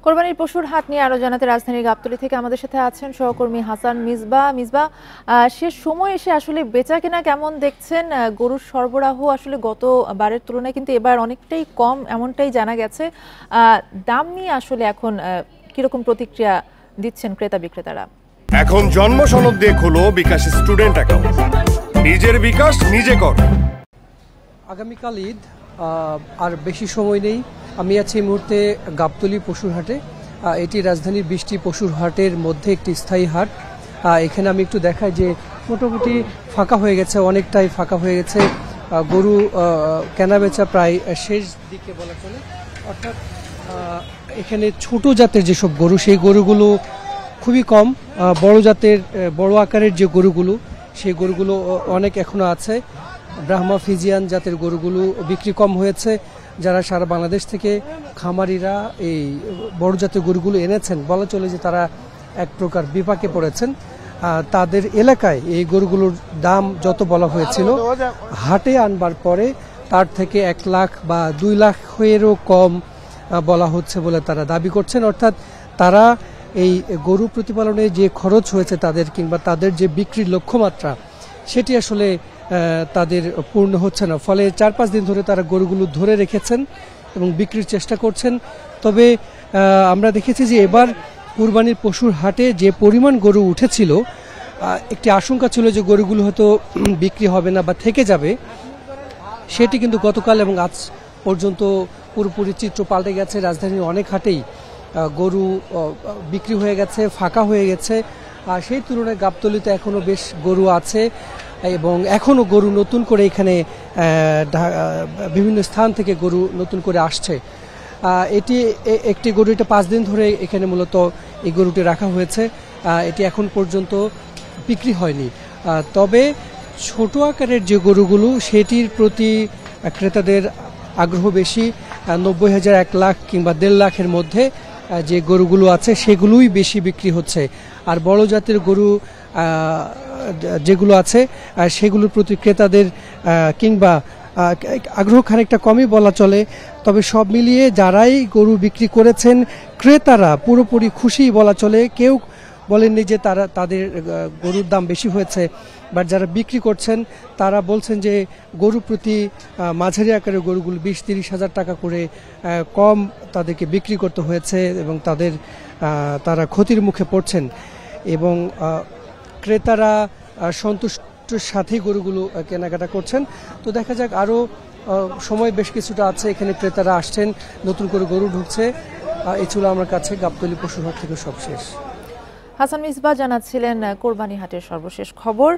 কোরবানির পশুর হাট নিয়ে আরো জানাতে রাজধানীর গাবতলী থেকে আমাদের সাথে আছেন সহকর্মী হাসান মিসবাহ। শেষ সময় এসে আসলে বেচাকেনা কেমন দেখছেন? গরুর সরবরাহ আসলে গতবারের তুলনায় কিন্তু এবার অনেকটাই কম, এমনটাই জানা গেছে। দাম নিয়ে আসলে এখন কিরকম প্রতিক্রিয়া দিচ্ছেন ক্রেতা বিক্রেতারা? এখন জন্ম সনদ দিয়ে খোলো বিকাশ স্টুডেন্ট অ্যাকাউন্ট, নিজের বিকাশ নিজে কর। আগামীকাল ঈদ, আর বেশি সময় নেই। আমি আছি এই মুহূর্তে গাবতলী পশুর হাটে। এটি রাজধানীর 20টি পশুর হাটের মধ্যে একটি স্থায়ী হাট। এখানে আমি একটু দেখাই যে মোটামুটি ফাঁকা হয়ে গেছে, অনেকটাই ফাঁকা হয়ে গেছে। গরু কেনাবেচা প্রায় শেষ দিকে বলা চলে। অর্থাৎ এখানে ছোট জাতের যেসব গরু, সেই গরুগুলো খুবই কম। বড় জাতের, বড় আকারের যে গরুগুলো, সেই গরুগুলো অনেক এখনো আছে। ব্রাহ্মা ফিজিয়ান জাতের গরুগুলো বিক্রি কম হয়েছে। যারা সারা বাংলাদেশ থেকে খামারিরা এই বড় জাতের গরুগুলো এনেছেন, বলা চলে যে তারা এক প্রকার বিপাকে পড়েছেন। তাদের এলাকায় এই গরুগুলোর দাম যত বলা হয়েছিল, হাটে আনবার পরে তার থেকে 1 লাখ বা 2 লাখেরও কম বলা হচ্ছে বলে তারা দাবি করছেন। অর্থাৎ তারা এই গরু প্রতিপালনে যে খরচ হয়েছে তাদের, কিংবা তাদের যে বিক্রির লক্ষ্যমাত্রা, সেটি আসলে তাদের পূর্ণ হচ্ছে না। ফলে 4-5 দিন ধরে তারা গরুগুলো ধরে রেখেছেন এবং বিক্রির চেষ্টা করছেন। তবে আমরা দেখেছি যে এবার কুরবানির পশুর হাটে যে পরিমাণ গরু উঠেছিল, একটি আশঙ্কা ছিল যে গরুগুলো হয়তো বিক্রি হবে না বা থেকে যাবে। সেটি কিন্তু গতকাল এবং আজ পর্যন্ত পুরোপুরি চিত্র পাল্টে গেছে। রাজধানীর অনেক হাটেই গরু বিক্রি হয়ে গেছে, ফাঁকা হয়ে গেছে। আর সেই তুলনায় গাবতলীতে এখনও বেশ গরু আছে এবং এখনও গরু নতুন করে এখানে বিভিন্ন স্থান থেকে গরু নতুন করে আসছে। এটি একটি গরু, এটা 5 দিন ধরে এখানে মূলত এই গরুটি রাখা হয়েছে। এটি এখন পর্যন্ত বিক্রি হয়নি। তবে ছোট আকারের যে গরুগুলো, সেটির প্রতি ক্রেতাদের আগ্রহ বেশি। 90,000, 1 লাখ কিংবা 1.5 লাখের মধ্যে যে গরুগুলো আছে, সেগুলোই বেশি বিক্রি হচ্ছে। আর বড় জাতের গরু যেগুলো আছে, সেগুলোর প্রতি ক্রেতাদের কিংবা আগ্রহ খানিকটা কমই বলা চলে। তবে সব মিলিয়ে যারাই গরু বিক্রি করেছেন, ক্রেতারা পুরোপুরি খুশি বলা চলে। কেউ বলেননি যে তাদের গরুর দাম বেশি হয়েছে। বাট যারা বিক্রি করছেন তারা বলছেন যে গরু প্রতি মাঝারি আকারের গরুগুলো 20-30 হাজার টাকা করে কম তাদেরকে বিক্রি করতে হয়েছে এবং তারা ক্ষতির মুখে পড়ছেন। এবং ক্রেতারা সন্তুষ্টির সাথেই গরুগুলো কেনাকাটা করছেন। তো দেখা যাক, আরও সময় বেশ কিছুটা আছে। এখানে ক্রেতারা আসছেন, নতুন করে গরু ঢুকছে। এই ছিল আমার কাছে গাবতলী পশুর হাট থেকে সবশেষ। হাসান মিসবাহ জানাচ্ছিলেন কোরবানি হাটের সর্বশেষ খবর।